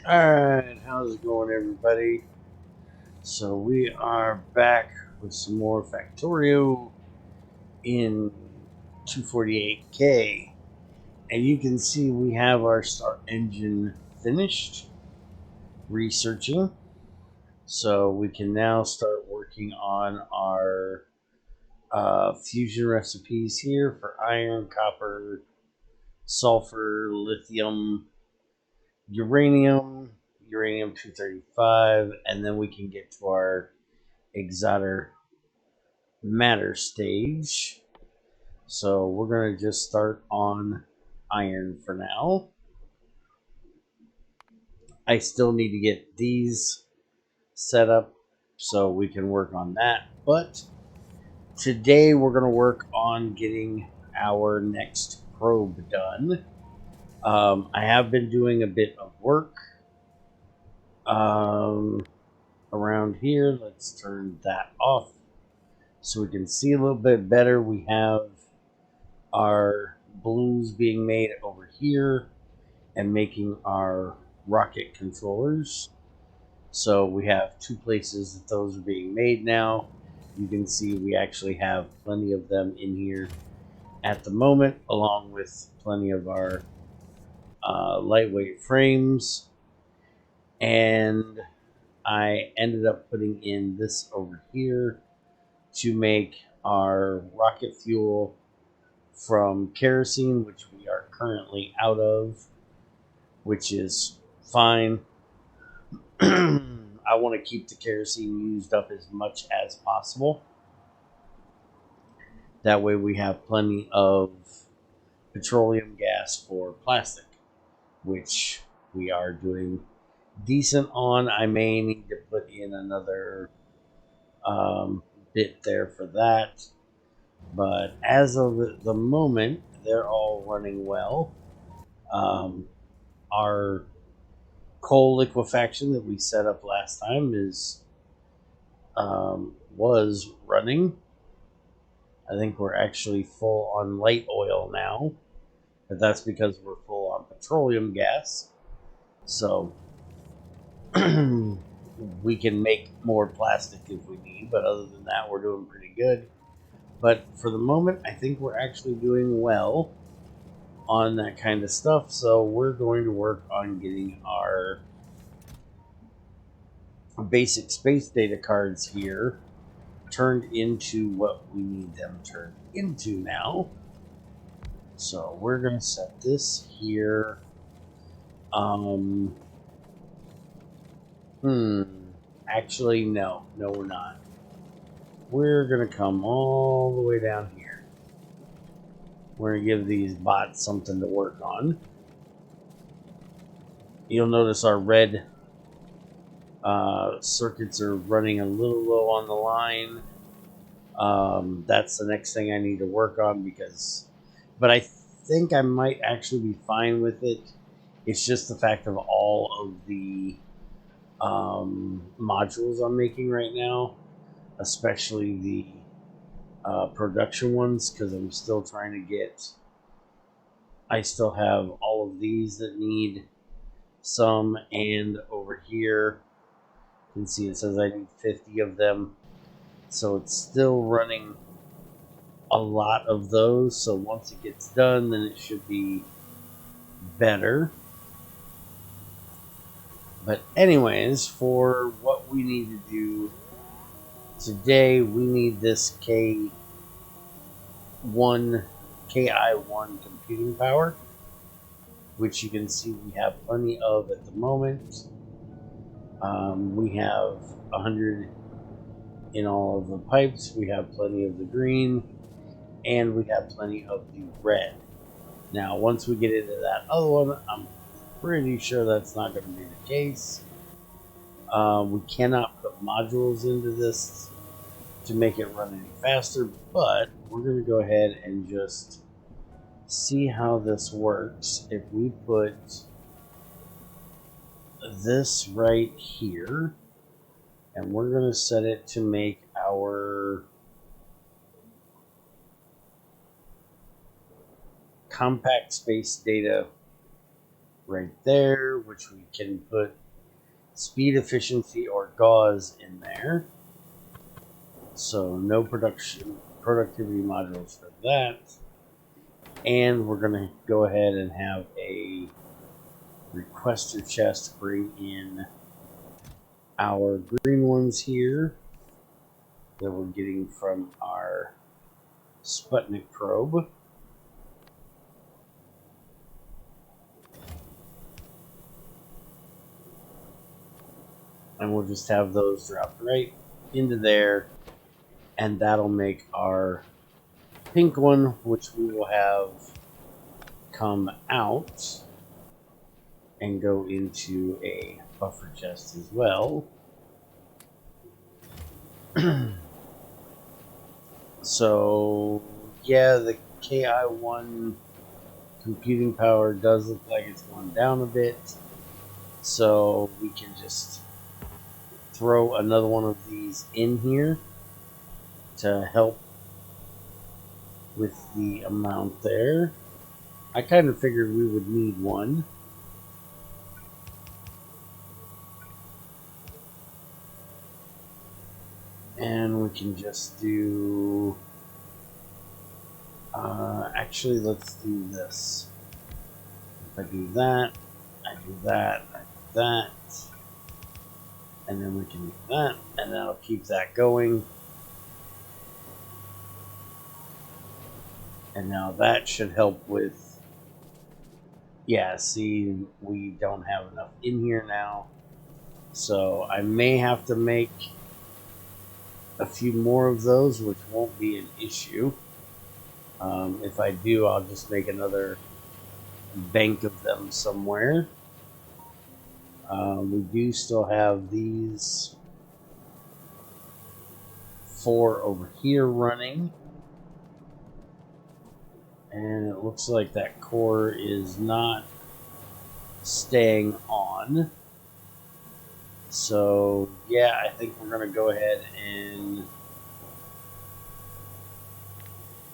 Alright, how's it going, everybody? So, we are back with some more Factorio in 248K. And you can see we have our start engine finished researching. So, we can now start working on our fusion recipes here for iron, copper, sulfur, lithium, uranium 235, and then we can get to our exotic matter stage. So we're going to just start on iron for now. I still need to get these set up so we can work on that. But today we're going to work on getting our next probe done. I have been doing a bit of work around here. Let's turn that off so we can see a little bit better. We have our blues being made over here and making our rocket controllers. So we have two places that those are being made now. You can see we actually have plenty of them in here at the moment, along with plenty of our lightweight frames. And I ended up putting in this over here to make our rocket fuel from kerosene, which we are currently out of, which is fine. I want to keep the kerosene used up as much as possible. That way we have plenty of petroleum gas for plastic, which we are doing decent on. I may need to put in another bit there for that. But as of the moment, they're all running well. Our coal liquefaction that we set up last time was running. I think we're actually full on light oil now, but that's because we're full on petroleum gas. So we can make more plastic if we need, but other than that, we're doing pretty good. But for the moment, I think we're actually doing well on that kind of stuff. So we're going to work on getting our basic space data cards here turned into what we need them turned into now. So we're going to set this here. Actually, no, we're not. We're going to come all the way down here. We're going to give these bots something to work on. You'll notice our red circuits are running a little low on the line. That's the next thing I need to work on but I think I might actually be fine with it. It's just the fact of all of the modules I'm making right now, especially the production ones, because I'm still trying to get. I still have all of these that need some, and over here, you can see it says I need 50 of them. So it's still running a lot of those. So once it gets done, then it should be better. But anyways, for what we need to do today, we need this KI1 computing power, which you can see we have plenty of at the moment. We have 100 in all of the pipes. We have plenty of the green, and we have plenty of the red. Now, once we get into that other one, I'm pretty sure that's not going to be the case. We cannot put modules into this to make it run any faster, but we're going to go ahead and just see how this works. If we put this right here, and we're going to set it to make our compact space data right there, which we can put speed efficiency or gauze in there. So no productivity modules for that. And we're going to go ahead and have a requester chest to bring in our green ones here that we're getting from our Sputnik probe. And we'll just have those drop right into there, and that'll make our pink one, which we will have come out and go into a buffer chest as well. So yeah, the KI1 computing power does look like it's going down a bit, so we can just throw another one of these in here to help with the amount there. I kind of figured we would need one. And we can just do... actually, let's do this. If I do that, I do that, I do that. And then we can do that, and that'll keep that going. And now that should help with... Yeah, see, we don't have enough in here now. So I may have to make a few more of those, which won't be an issue. If I do, I'll just make another bank of them somewhere. We do still have these 4 over here running. And it looks like that core is not staying on. So, yeah, I think we're going to go ahead and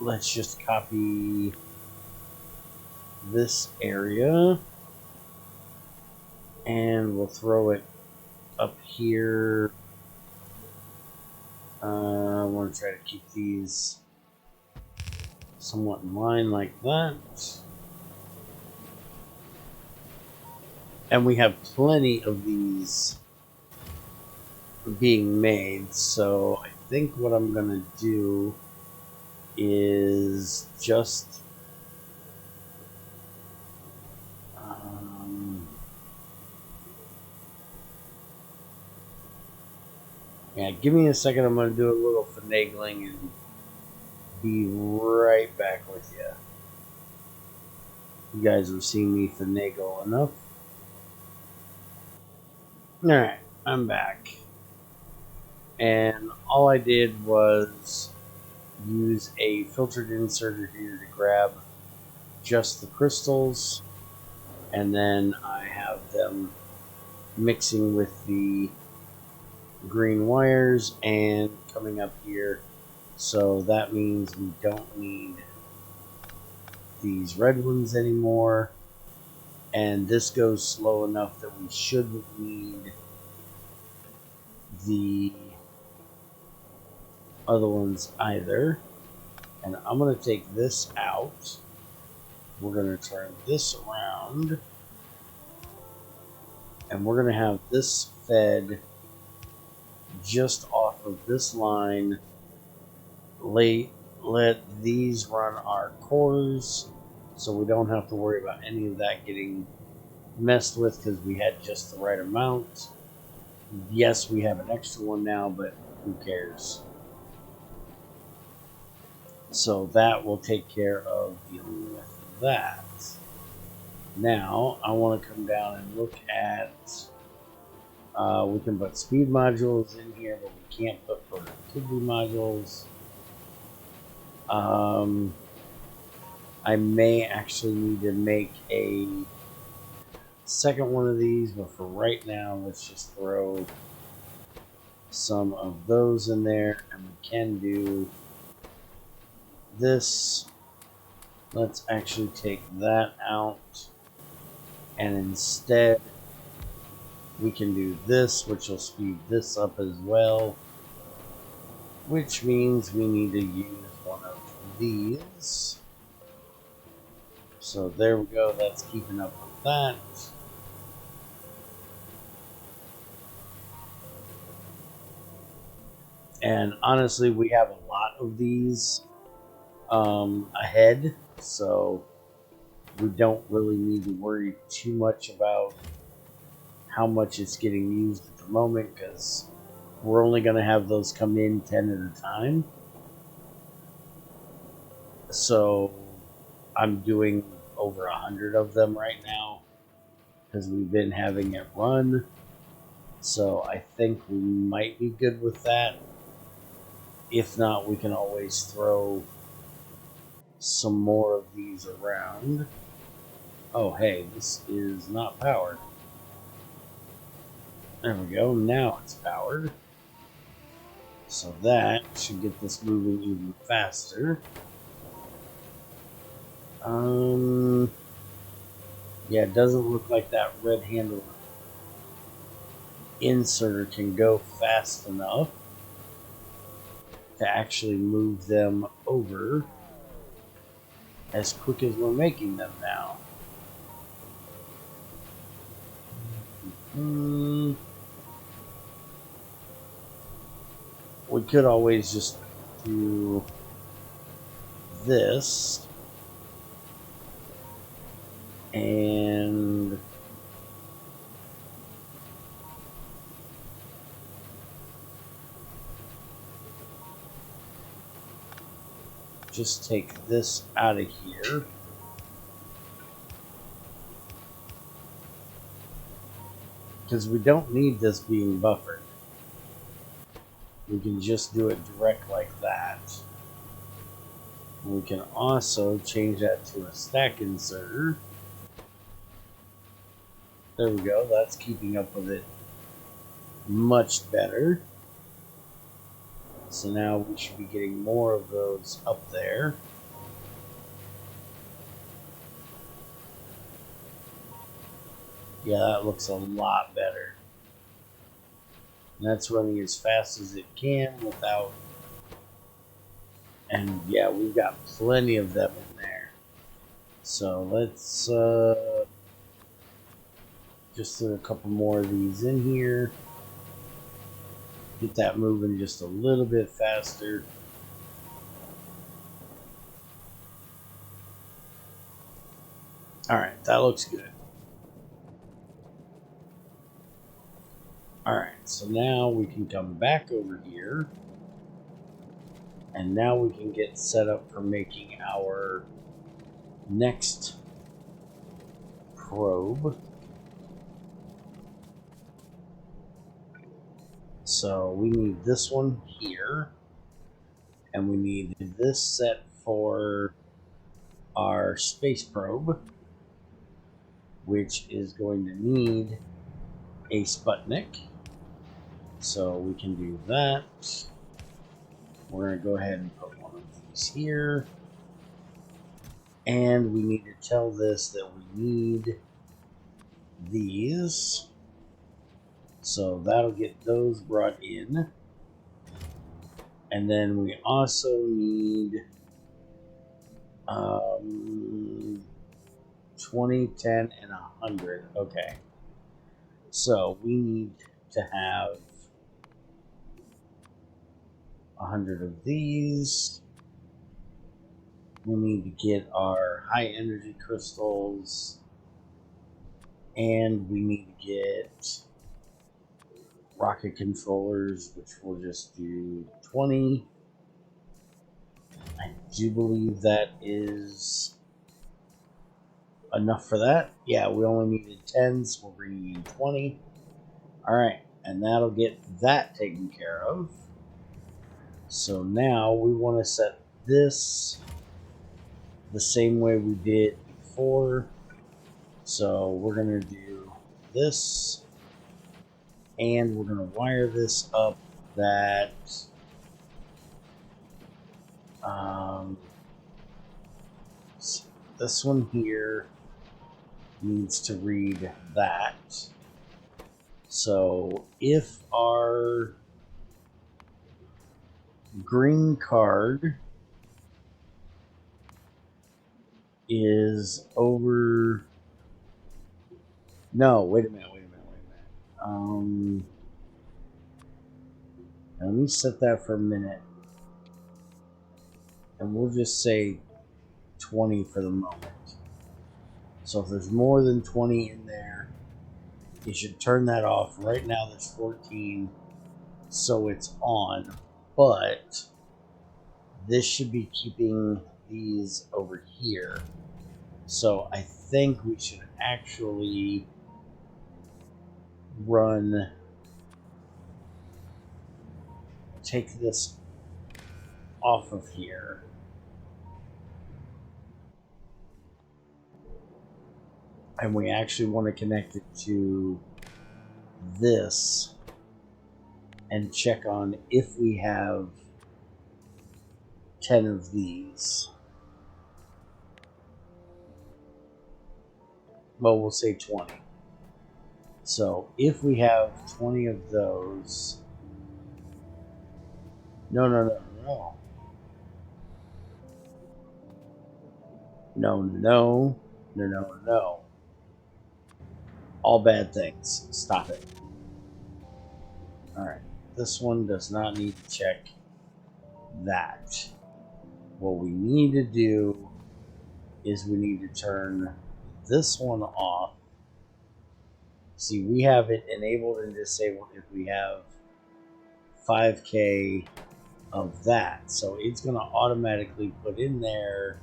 let's just copy this area. And we'll throw it up here. I want to try to keep these somewhat in line like that. And we have plenty of these being made, so I think what I'm going to do is just yeah, give me a second. I'm going to do a little finagling and be right back with you. You guys have seen me finagle enough. Alright, I'm back. And all I did was use a filtered inserter here to grab just the crystals, and then I have them mixing with the green wires and coming up here. So that means we don't need these red ones anymore, and this goes slow enough that we shouldn't need the other ones either. And I'm going to take this out. We're going to turn this around, and we're going to have this fed just off of this line. Let these run our cores, so we don't have to worry about any of that getting messed with because we had just the right amount. Yes, we have an extra one now, but who cares? So that will take care of dealing with that. Now, I want to come down and look at... we can put speed modules in here, but we can't put productivity modules. I may actually need to make a second one of these, but for right now, let's just throw some of those in there, and we can do this. Let's actually take that out And instead, we can do this, which will speed this up as well. Which means we need to use one of these. So there we go, that's keeping up with that. And honestly, we have a lot of these ahead, so we don't really need to worry too much about how much it's getting used at the moment, because we're only going to have those come in 10 at a time. So I'm doing over 100 of them right now because we've been having it run. So I think we might be good with that. If not, we can always throw some more of these around. Oh, hey, this is not powered. There we go. Now it's powered. So that should get this moving even faster. Yeah, it doesn't look like that red handle inserter can go fast enough to actually move them over as quick as we're making them now. We could always just do this and just take this out of here. Because we don't need this being buffered. We can just do it direct like that. We can also change that to a stack inserter. There we go, that's keeping up with it much better. So now we should be getting more of those up there. Yeah, that looks a lot better. And that's running as fast as it can without... And yeah, we've got plenty of them in there. So let's just throw a couple more of these in here. Get that moving just a little bit faster. Alright, that looks good. Alright, so now we can come back over here. And now we can get set up for making our next probe. So we need this one here. And we need this set for our space probe, which is going to need a Sputnik. So we can do that. We're going to go ahead and put one of these here. And we need to tell this that we need these. So that'll get those brought in. And then we also need 20, 10, and 100. Okay. So we need to have 100 of these. We need to get our high energy crystals. And we need to get rocket controllers, which we'll just do 20. I do believe that is enough for that. Yeah, we only needed 10, so we're bringing in 20. Alright, and that'll get that taken care of. So now we want to set this the same way we did before. So we're going to do this, and we're going to wire this up that this one here needs to read that. So if our green card is over... No, wait a minute. Let me set that for a minute. And we'll just say 20 for the moment. So if there's more than 20 in there, you should turn that off. Right now there's 14, so it's on. But this should be keeping these over here. So I think we should actually take this off of here. And we actually want to connect it to this and check on if we have 10 of these. Well, we'll say 20. So if we have 20 of those... No. All bad things. Stop it. Alright. This one does not need to check that. What we need to do is we need to turn this one off. See, we have it enabled and disabled if we have 5K of that. So it's going to automatically put in there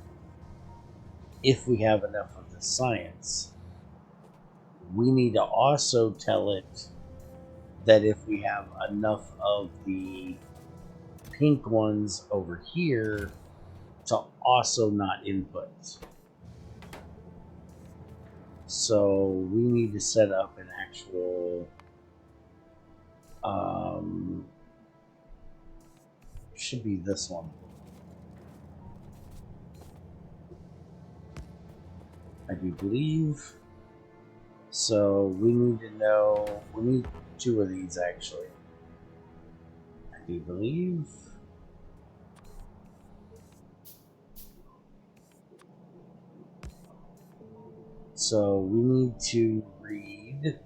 if we have enough of the science. We need to also tell it that if we have enough of the pink ones over here to also not input. So we need to set up an actual should be this one. I do believe. So we need to know, we need 2 of these actually. I do believe. So we need to read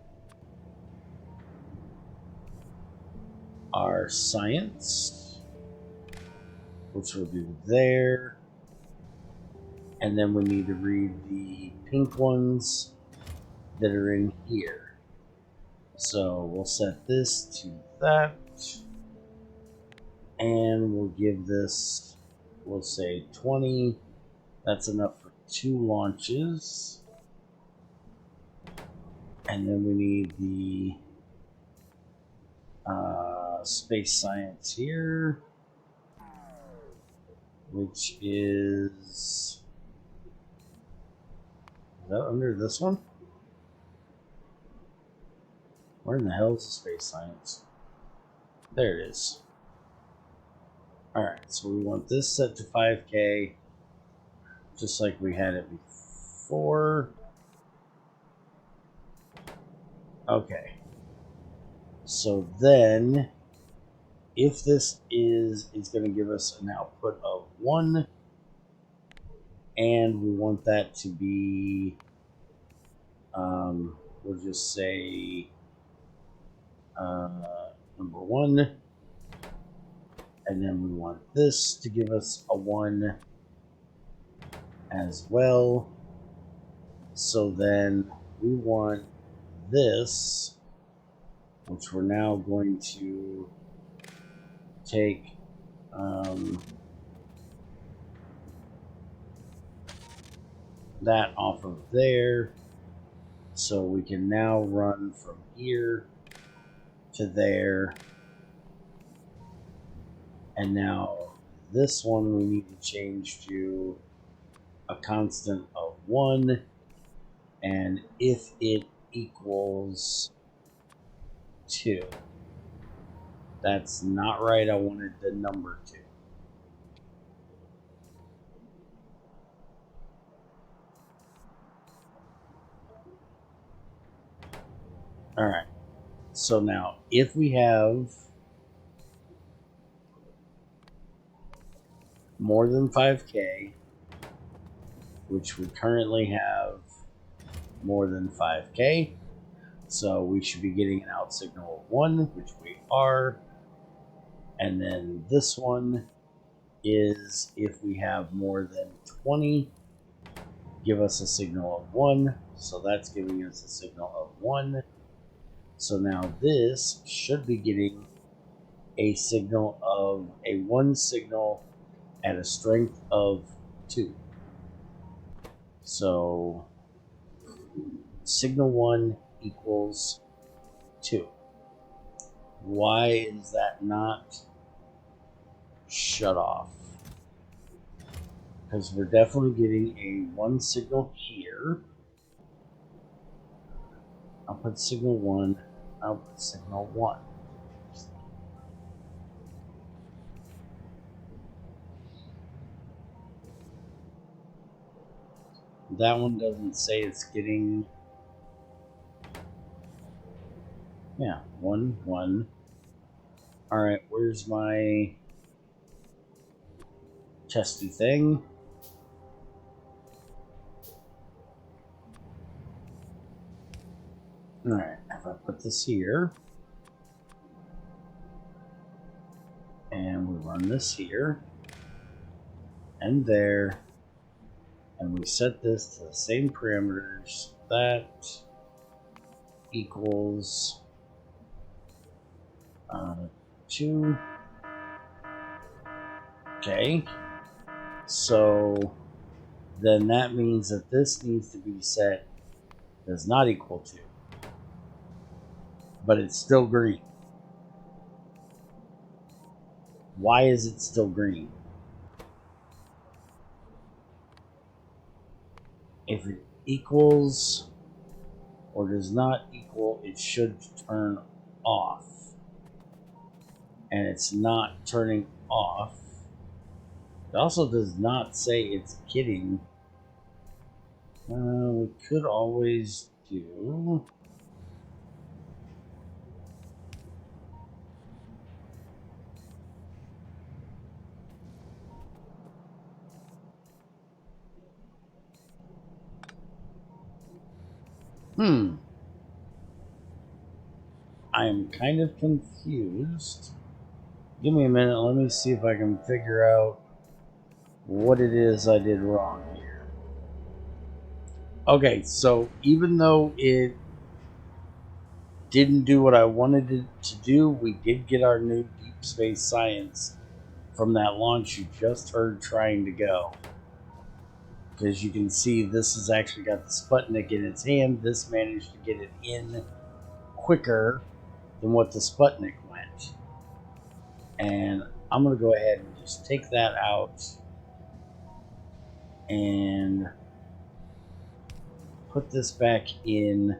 our science, which will do there. And then we need to read the pink ones that are in here. So we'll set this to that. And we'll give this, we'll say 20. That's enough for 2 launches. And then we need the space science here, which is that under this one? Where in the hell is the space science? There it is. Alright, so we want this set to 5K, just like we had it before. Okay. So then, if this is going to give us an output of 1, and we want that to be, we'll just say number 1, and then we want this to give us a 1 as well. So then we want this, which we're now going to take that off of there, so we can now run from here to there. And now this one we need to change to a constant of 1, and if it equals 2. That's not right. I wanted the number 2. Alright, so now if we have more than 5K, which we currently have more than 5K, so we should be getting an out signal of 1, which we are. And then this one is if we have more than 20, give us a signal of 1. So that's giving us a signal of 1. So now this should be getting a signal of a 1 signal at a strength of 2. So signal 1 equals 2. Why is that not shut off? Because we're definitely getting a 1 signal here. Output signal 1, output signal 1. That one doesn't say it's getting... Yeah, 1, 1. Alright, where's my testy thing? Alright, if I put this here, and we run this here, and there, and we set this to the same parameters, that equals 2. Okay, so then that means that this needs to be set as not equal to, but it's still green. Why is it still green? If it equals or does not equal, it should turn off. And it's not turning off. It also does not say it's getting. We could always do. I'm kind of confused. Give me a minute, let me see if I can figure out what it is I did wrong here. Okay, so even though it didn't do what I wanted it to do, we did get our new Deep Space Science from that launch you just heard trying to go. Because you can see this has actually got the Sputnik in its hand. This managed to get it in quicker than what the Sputnik went. And I'm going to go ahead and just take that out and put this back in,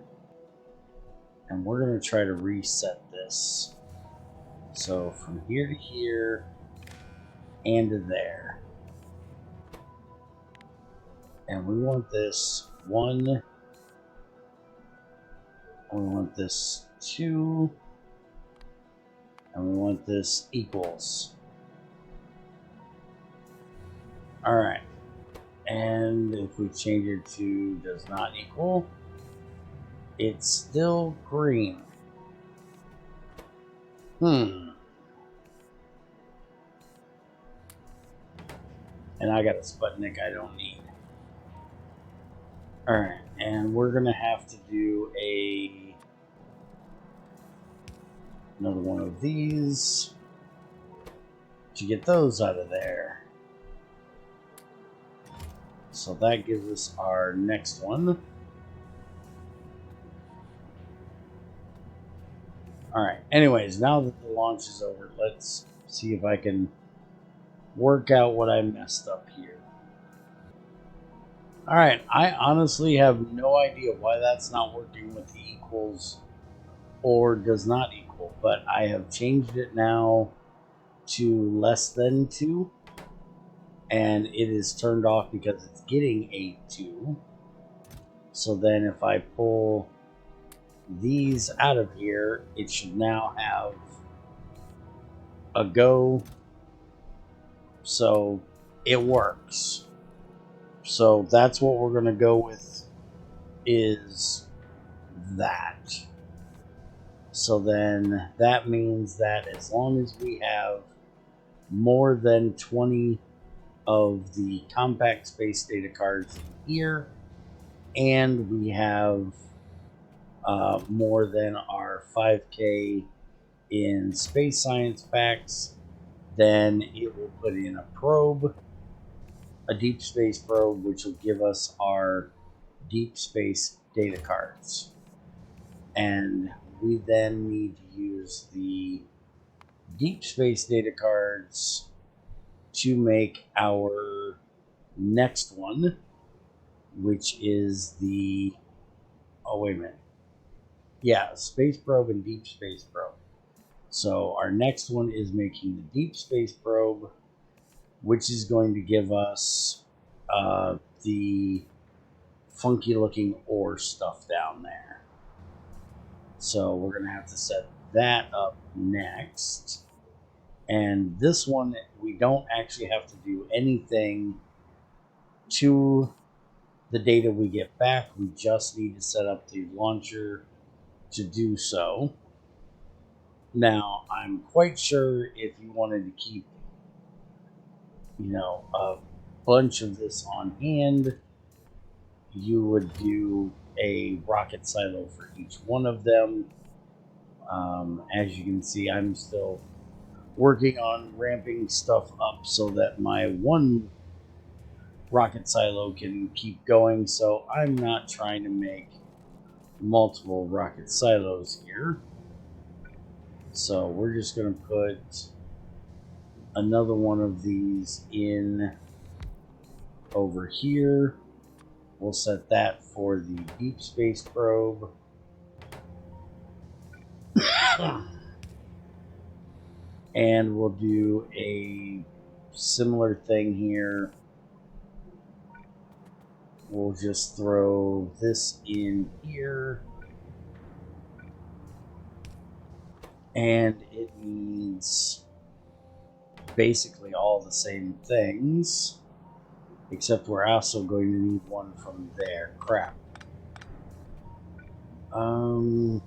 and we're going to try to reset this. So from here to here and to there. And we want this 1, and we want this 2, and we want this equals. Alright. And if we change it to does not equal, it's still green. And I got a Sputnik I don't need. Alright, and we're gonna have to do another one of these to get those out of there. So that gives us our next one. Alright, anyways, now that the launch is over, let's see if I can work out what I messed up here. Alright, I honestly have no idea why that's not working with the equals or does not equal, but I have changed it now to less than 2, and it is turned off because it's getting a 2. So then if I pull these out of here, it should now have a go. So it works. So that's what we're going to go with, is that. So then that means that as long as we have more than 20 of the compact space data cards in here, and we have more than our 5K in space science packs, then it will put in a probe, a deep space probe, which will give us our deep space data cards. And we then need to use the deep space data cards to make our next one, which is the, oh wait a minute, yeah, space probe and deep space probe. So our next one is making the deep space probe, which is going to give us the funky looking ore stuff down there. So we're going to have to set that up next. And this one, we don't actually have to do anything to the data we get back. We just need to set up the launcher to do so. Now, I'm quite sure if you wanted to keep, a bunch of this on hand, you would do a rocket silo for each one of them. As you can see, I'm still working on ramping stuff up so that my one rocket silo can keep going, so I'm not trying to make multiple rocket silos here. So we're just going to put another one of these in over here. We'll set that for the deep space probe. And we'll do a similar thing here. We'll just throw this in here. And it needs basically all the same things, except we're also going to need one from there. Crap. And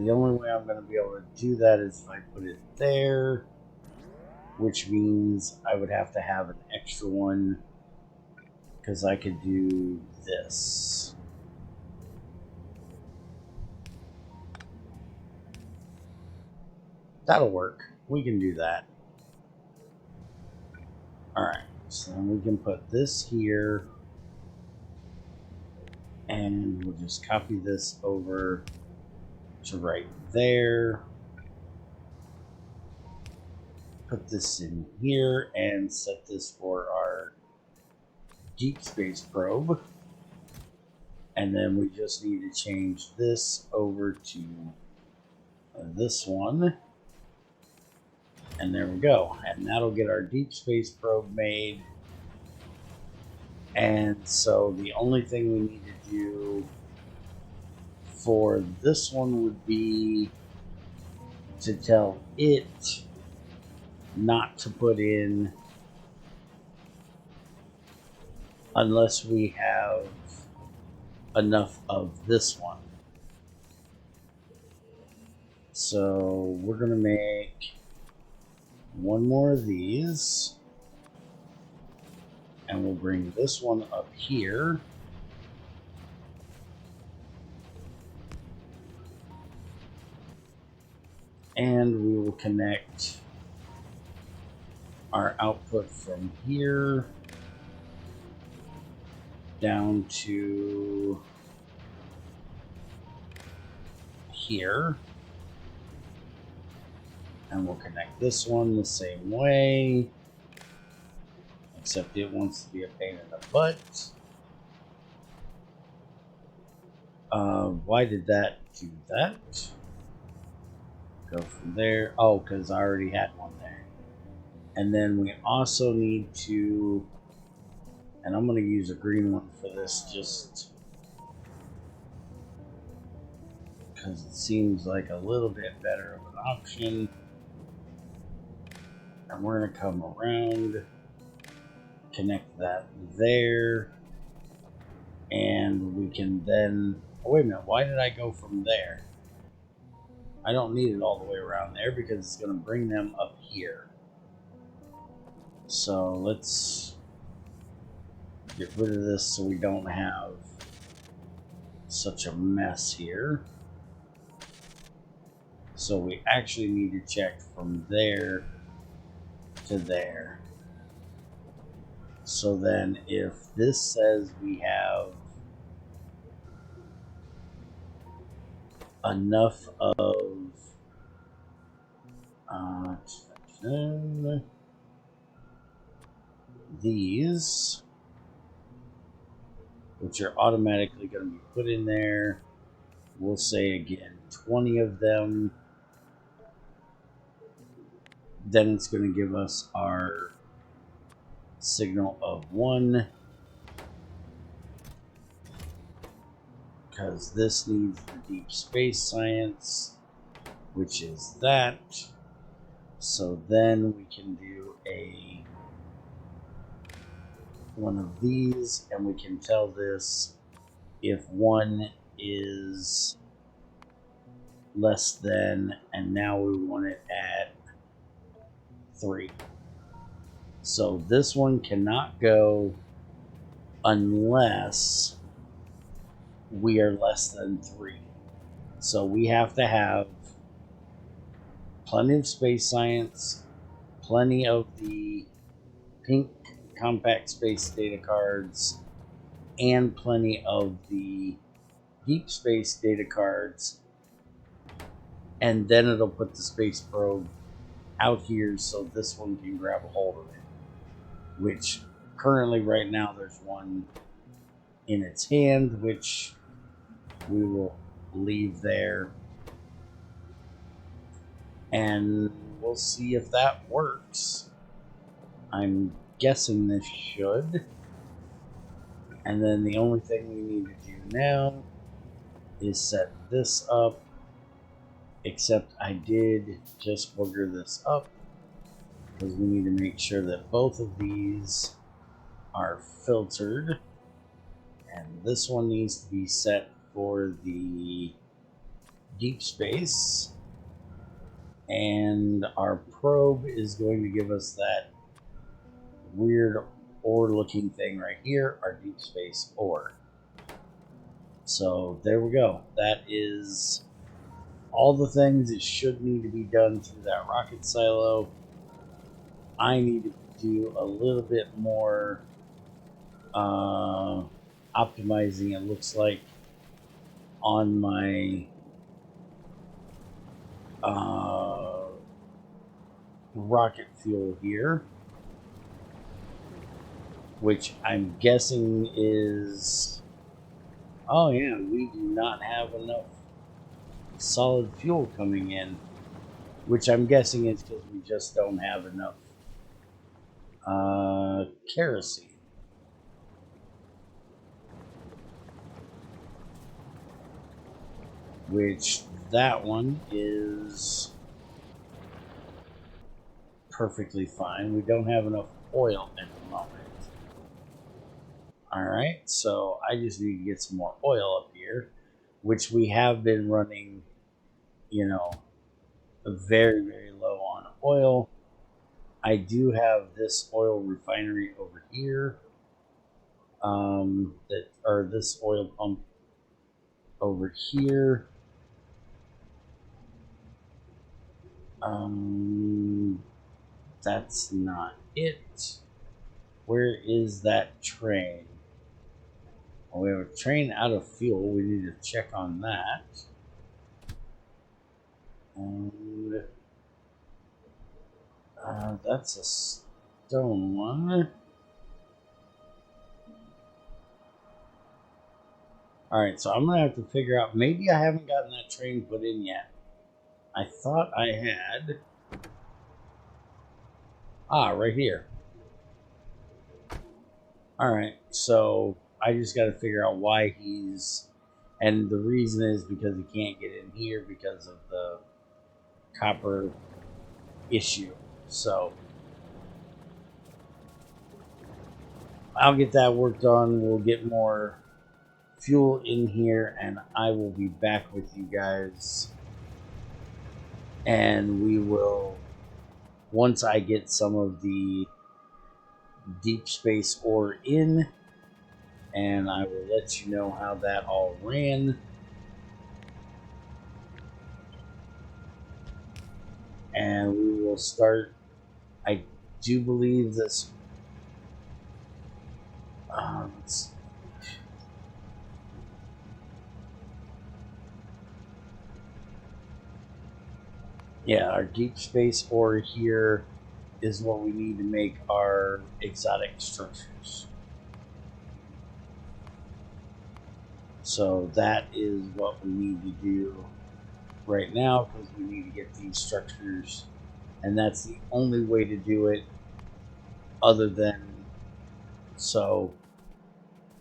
the only way I'm going to be able to do that is if I put it there, which means I would have to have an extra one, because I could do this. That'll work. We can do that. Alright, so then we can put this here, and we'll just copy this over to right there. Put this in here and set this for our deep space probe. And then we just need to change this over to this one. And there we go. And that'll get our deep space probe made. And so the only thing we need to do for this one would be to tell it not to put in unless we have enough of this one. So we're going to make one more of these, and we'll bring this one up here. And we will connect our output from here down to here. And we'll connect this one the same way, except it wants to be a pain in the butt. Why did that do that? Go from there. Oh, because I already had one there. And then we also need to, and I'm going to use a green one for this, just because it seems like a little bit better of an option. And we're going to come around, connect that there, and we can then... Oh, wait a minute, why did I go from there? I don't need it all the way around there because it's going to bring them up here. So let's get rid of this so we don't have such a mess here. So we actually need to check from there to there. So then if this says we have enough of these, which are automatically going to be put in there, we'll say again 20 of them, then it's going to give us our signal of 1, because this needs the deep space science, which is that. So then we can do one of these, and we can tell this if 1 is less than, and now we want it at 3. So this one cannot go unless we are less than 3. So we have to have plenty of space science, plenty of the pink compact space data cards, and plenty of the deep space data cards, and then it'll put the space probe out here so this one can grab a hold of it, which currently right now there's one in its hand, which we will leave there, and we'll see if that works. I'm guessing this should. And then the only thing we need to do now is set this up, except I did just booger this up because we need to make sure that both of these are filtered, and this one needs to be set for the deep space, and our probe is going to give us that weird ore looking thing right here, our deep space ore. So there we go. That is all the things that should need to be done through that rocket silo. I need to do a little bit more optimizing, it looks like, on my rocket fuel here, which I'm guessing is... Oh yeah, we do not have enough solid fuel coming in, which I'm guessing is because we just don't have enough kerosene. Which that one is perfectly fine. We don't have enough oil at the moment. Alright, so I just need to get some more oil up here, which we have been running, you know, very, very low on oil. I do have this oil refinery over here, or this oil pump over here. That's not it. Where is that train? Well, we have a train out of fuel. We need to check on that. And that's a stone one. Alright, so I'm going to have to figure out... Maybe I haven't gotten that train put in yet. I thought I had... Ah, right here. Alright, so I just got to figure out why he's And the reason is because he can't get in here because of the copper issue. So I'll get that worked on. We'll get more fuel in here, and I will be back with you guys. And we will, once I get some of the deep space ore in, and I will let you know how that all ran. And we will start. I do believe this. Yeah, our deep space ore here is what we need to make our exotic structures. So that is what we need to do right now, because we need to get these structures, and that's the only way to do it other than so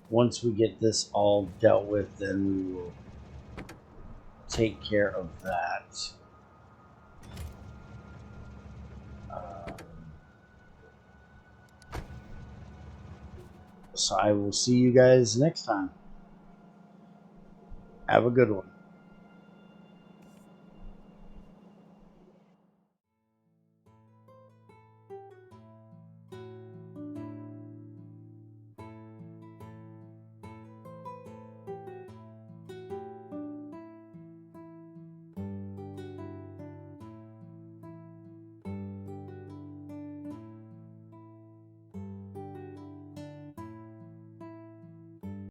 once we get this all dealt with, then we will take care of that. So I will see you guys next time. Have a good one.